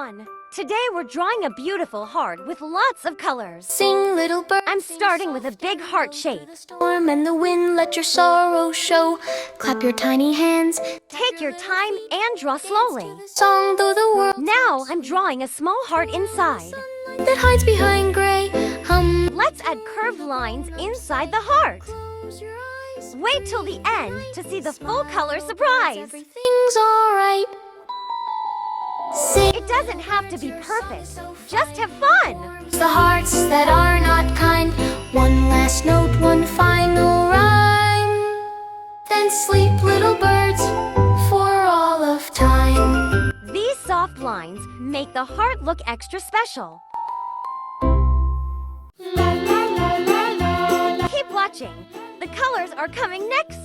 everyone! Today we're drawing a beautiful heart with lots of colors. Sing, little bird. I'm starting with a big heart shape. The storm and the wind, let your sorrow show. Clap your tiny hands. Take your time and draw slowly. Song though the world. Now I'm drawing a small heart inside. That hides behind gray. Let's add curved lines inside the heart. Close your eyes. Wait till the end to see the full color surprise. Everything's alright. Sing. It doesn't have to be perfect. Just have fun. The hearts that are not kind. One last note, one final rhyme. Then sleep, little birds, for all of time. These soft lines make the heart look extra special. Keep watching. The colors are coming next.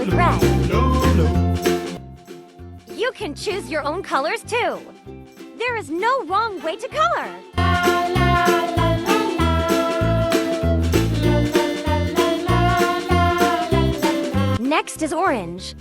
Red. You can choose your own colors too. There is no wrong way to color. Next is orange.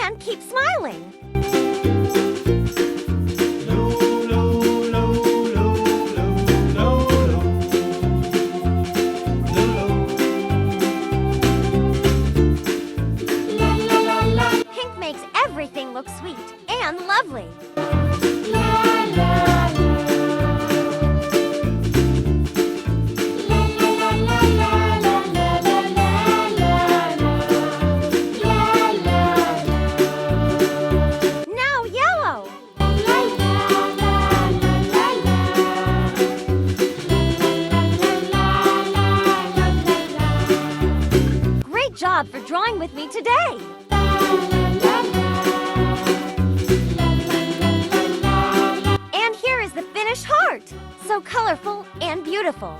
And keep smiling. Pink makes everything look sweet and lovely. Job for drawing with me today. And here is the finished heart, so colorful and beautiful.